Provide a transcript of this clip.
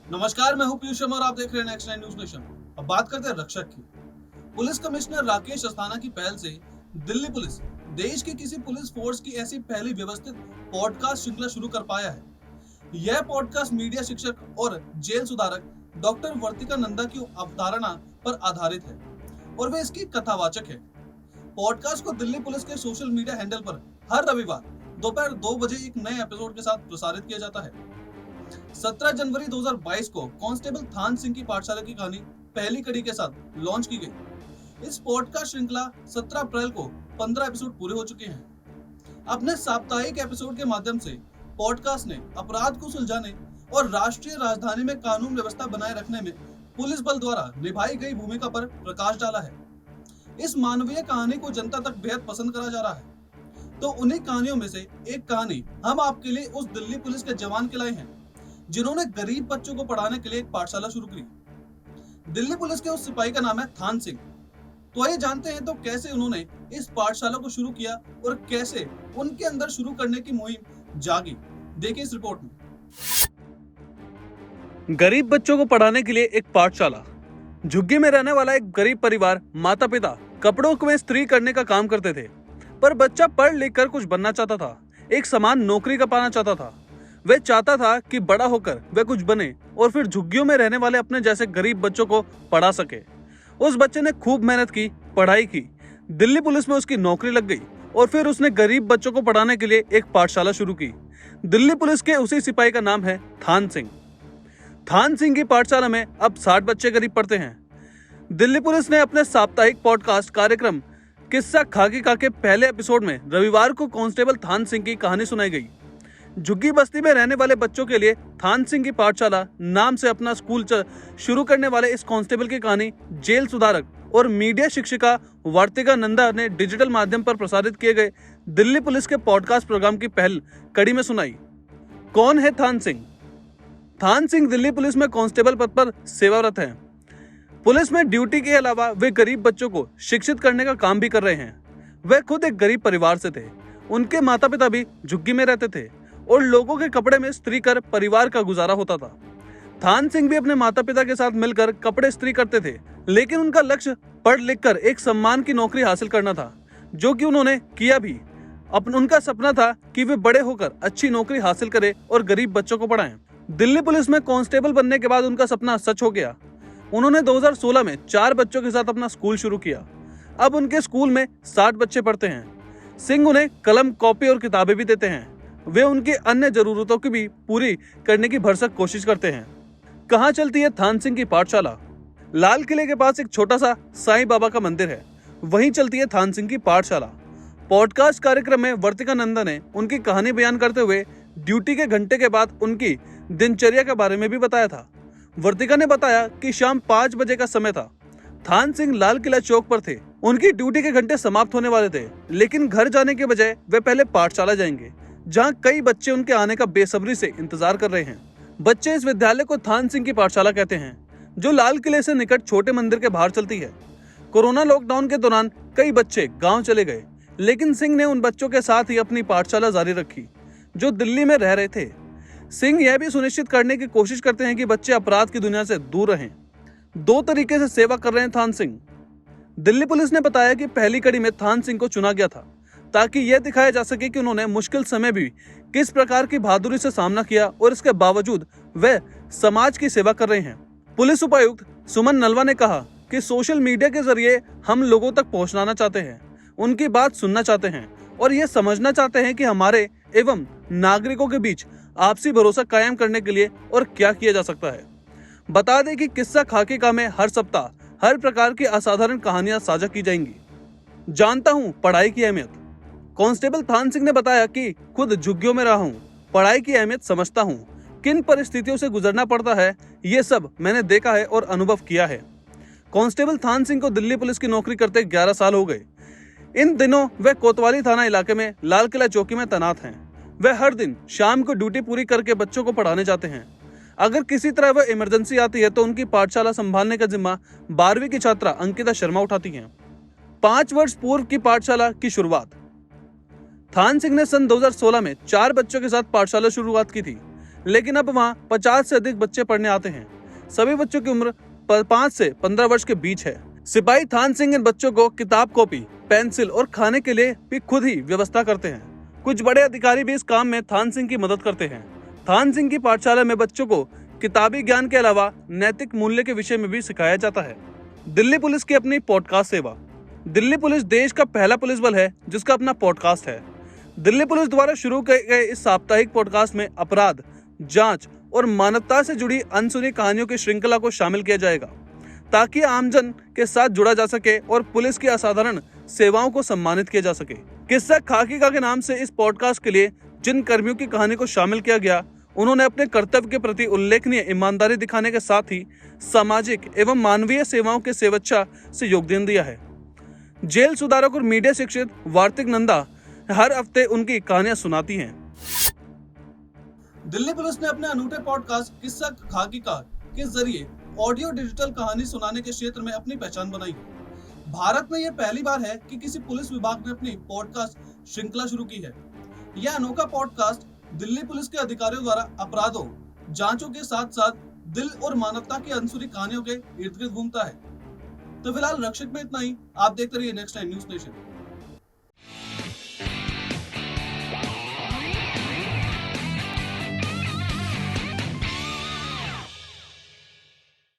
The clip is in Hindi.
नमस्कार, मैं हूं पीयूष शर्मा और आप देख रहे हैं नेक्स्ट 9 न्यूज नेशन। अब बात करते हैं रक्षक की। पुलिस कमिश्नर राकेश अस्थाना की पहल से दिल्ली पुलिस देश की किसी पुलिस फोर्स की ऐसी पहली व्यवस्थित पॉडकास्ट श्रृंखला शुरू कर पाया है। यह पॉडकास्ट मीडिया शिक्षक और जेल सुधारक डॉक्टर वर्तिका नंदा की अवधारणा पर आधारित है और वे इसकी कथावाचक है। पॉडकास्ट को दिल्ली पुलिस के सोशल मीडिया हैंडल पर हर रविवार दोपहर 2 बजे एक नए एपिसोड के साथ प्रसारित किया जाता है। 17 जनवरी 2022 को कांस्टेबल थान सिंह की पाठशाला की कहानी पहली कड़ी के साथ लॉन्च की गई। इस पॉडकास्ट श्रृंखला 17 अप्रैल को 15 एपिसोड पूरे हो चुके हैं। अपने साप्ताहिक एपिसोड के माध्यम से पॉडकास्ट ने अपराध को सुलझाने और राष्ट्रीय राजधानी में कानून व्यवस्था बनाए रखने में पुलिस बल द्वारा निभाई गई भूमिका पर प्रकाश डाला है। इस मानवीय कहानी को जनता तक बेहद पसंद करा जा रहा है। तो उन्हीं कहानियों में से एक कहानी हम आपके लिए उस दिल्ली पुलिस के जवान के लाए हैं जिन्होंने गरीब बच्चों को पढ़ाने के लिए एक पाठशाला शुरू की। दिल्ली पुलिस के उस सिपाही का नाम है थान सिंह। तो आइए जानते हैं तो कैसे उन्होंने इस पाठशाला को शुरू किया और कैसे उनके अंदर शुरू करने की मुहिम जागी। देखिए इस रिपोर्ट में। गरीब बच्चों को पढ़ाने के लिए एक पाठशाला। झुग्गी में रहने वाला एक गरीब परिवार, माता पिता कपड़ों में इस्त्री करने का काम करते थे, पर बच्चा पढ़ लिख कर कुछ बनना चाहता था, एक समान नौकरी का पाना चाहता था। वह चाहता था कि बड़ा होकर वह कुछ बने और फिर झुग्गियों में रहने वाले अपने जैसे गरीब बच्चों को पढ़ा सके। उस बच्चे ने खूब मेहनत की, पढ़ाई की, दिल्ली पुलिस में उसकी नौकरी लग गई और फिर उसने गरीब बच्चों को पढ़ाने के लिए एक पाठशाला शुरू की। दिल्ली पुलिस के उसी सिपाही का नाम है थान सिंह। थान सिंह की पाठशाला में अब 60 बच्चे करीब पढ़ते हैं। दिल्ली पुलिस ने अपने साप्ताहिक पॉडकास्ट कार्यक्रम किस्सा खाकी का के पहले एपिसोड में रविवार को कांस्टेबल थान सिंह की कहानी सुनाई गई। झुग्गी बस्ती में रहने वाले बच्चों के लिए थान सिंह की पाठशाला नाम से अपना स्कूल शुरू करने वाले इस कांस्टेबल की कहानी जेल सुधारक और मीडिया शिक्षिका वर्तिका नंदा ने डिजिटल माध्यम पर प्रसारित किए गए दिल्ली पुलिस के पॉडकास्ट प्रोग्राम की पहल कड़ी में सुनाई। कौन है थान सिंह? थान सिंह दिल्ली पुलिस में कांस्टेबल पद पर सेवारत हैं। पुलिस में ड्यूटी के अलावा वे गरीब बच्चों को शिक्षित करने का काम भी कर रहे हैं। वे खुद एक गरीब परिवार से थे। उनके माता पिता भी झुग्गी में रहते थे और लोगों के कपड़े में इस्त्री कर परिवार का गुजारा होता था। थान सिंह भी अपने माता पिता के साथ मिलकर कपड़े इस्त्री करते थे, लेकिन उनका लक्ष्य पढ़ लिख कर एक सम्मान की नौकरी हासिल करना था, जो कि उन्होंने किया भी। उनका सपना था कि वे बड़े होकर अच्छी नौकरी हासिल करें और गरीब बच्चों को पढ़ाएं। दिल्ली पुलिस में कांस्टेबल बनने के बाद उनका सपना सच हो गया। उन्होंने 2016 में 4 बच्चों के साथ अपना स्कूल शुरू किया। अब उनके स्कूल में 60 बच्चे पढ़ते हैं। सिंह उन्हें कलम, कॉपी और किताबें भी देते हैं। वे उनकी अन्य जरूरतों की भी पूरी करने की भरसक कोशिश करते हैं। कहाँ चलती है थान सिंह की पाठशाला? लाल किले के पास एक छोटा सा साईं बाबा का मंदिर है, वहीं चलती है थान सिंह की पाठशाला। पॉडकास्ट कार्यक्रम में वर्तिका नंदा ने उनकी कहानी बयान करते हुए ड्यूटी के घंटे के बाद उनकी दिनचर्या के बारे में भी बताया था। वर्तिका ने बताया कि शाम 5 बजे का समय था। थान सिंह लाल किला चौक पर थे। उनकी ड्यूटी के घंटे समाप्त होने वाले थे, लेकिन घर जाने के बजाय वे पहले पाठशाला जाएंगे, जहां कई बच्चे उनके आने का बेसब्री से इंतजार कर रहे हैं। बच्चे इस विद्यालय को थान सिंह की पाठशाला कहते हैं, जो लाल किले से निकट छोटे मंदिर के बाहर चलती है। कोरोना लॉकडाउन के दौरान कई बच्चे गांव चले गए, लेकिन सिंह ने उन बच्चों के साथ ही अपनी पाठशाला जारी रखी, जो दिल्ली में रह रहे थे। सिंह यह भी सुनिश्चित करने की कोशिश करते हैं कि बच्चे अपराध की दुनिया से दूर रहें। 2 तरीके से सेवा कर रहे हैं थान सिंह। दिल्ली पुलिस ने बताया कि पहली कड़ी में थान सिंह को चुना गया था ताकि यह दिखाया जा सके कि उन्होंने मुश्किल समय भी किस प्रकार की बहादुरी से सामना किया और इसके बावजूद वे समाज की सेवा कर रहे हैं। पुलिस उपायुक्त सुमन नलवा ने कहा कि सोशल मीडिया के जरिए हम लोगों तक पहुंचाना चाहते हैं, उनकी बात सुनना चाहते हैं और ये समझना चाहते हैं कि हमारे एवं नागरिकों के बीच आपसी भरोसा कायम करने के लिए और क्या किया जा सकता है। बता दें कि किस्सा खाकी का में हर सप्ताह हर प्रकार की असाधारण कहानियां साझा की जाएंगी। जानता हूं पढ़ाई की अहमियत। कांस्टेबल थान सिंह ने बताया कि खुद झुग्गियों में रहा हूं, पढ़ाई की अहमियत समझता हूं, किन परिस्थितियों से गुजरना पड़ता है ये सब मैंने देखा है और अनुभव किया है। कांस्टेबल थान सिंह को दिल्ली पुलिस की नौकरी करते 11 साल हो गए। इन दिनों वे कोतवाली थाना इलाके में लाल किला चौकी में तैनात हैं। वे हर दिन शाम को ड्यूटी पूरी करके बच्चों को पढ़ाने जाते हैं। अगर किसी तरह वह इमरजेंसी आती है तो उनकी पाठशाला संभालने का जिम्मा 12वीं की छात्रा अंकिता शर्मा उठाती हैं। 5 वर्ष पूर्व की पाठशाला की शुरुआत। थान सिंह ने सन 2016 में 4 बच्चों के साथ पाठशाला शुरुआत की थी, लेकिन अब वहाँ 50 से अधिक बच्चे पढ़ने आते हैं। सभी बच्चों की उम्र 5 से 15 वर्ष के बीच है। सिपाही थान सिंह इन बच्चों को किताब, कॉपी, पेंसिल और खाने के लिए भी खुद ही व्यवस्था करते हैं। कुछ बड़े अधिकारी भी इस काम में थान सिंह की मदद करते हैं। थान सिंह की पाठशाला में बच्चों को किताबी ज्ञान के अलावा नैतिक मूल्य के विषय में भी सिखाया जाता है। दिल्ली पुलिस की अपनी पॉडकास्ट सेवा। दिल्ली पुलिस देश का पहला पुलिस बल है जिसका अपना पॉडकास्ट है। दिल्ली पुलिस द्वारा शुरू किए गए इस साप्ताहिक पॉडकास्ट में अपराध, जांच और मानवता से जुड़ी अनसुनी कहानियों की श्रृंखला को शामिल किया जाएगा ताकि आमजन के साथ जुड़ा जा सके और पुलिस की असाधारण सेवाओं को सम्मानित किया जा सके। किस्सा खाकी का के नाम से इस पॉडकास्ट के लिए जिन कर्मियों की कहानी को शामिल किया गया, उन्होंने अपने कर्तव्य के प्रति उल्लेखनीय ईमानदारी दिखाने के साथ ही सामाजिक एवं मानवीय सेवाओं के सेवच्छा से योगदान दिया है। जेल सुधारक और मीडिया शिक्षित वार्तिक नंदा हर हफ्ते उनकी कहानियां सुनाती हैं। दिल्ली पुलिस ने अपने अनूठे पॉडकास्ट किस्सा खाकी का के जरिए ऑडियो डिजिटल कहानी सुनाने के क्षेत्र में अपनी पहचान बनाई है। भारत में यह पहली बार है कि किसी पुलिस विभाग ने अपनी पॉडकास्ट श्रृंखला शुरू की है। यह अनोखा पॉडकास्ट दिल्ली पुलिस के अधिकारियों द्वारा अपराधों, जांचों के साथ साथ दिल और मानवता की अनसुनी कहानियों के इर्द गिर्द घूमता है। तो फिलहाल रक्षक में इतना ही। आप देखते रहिए नेक्स्ट टाइम न्यूज़ नेशन।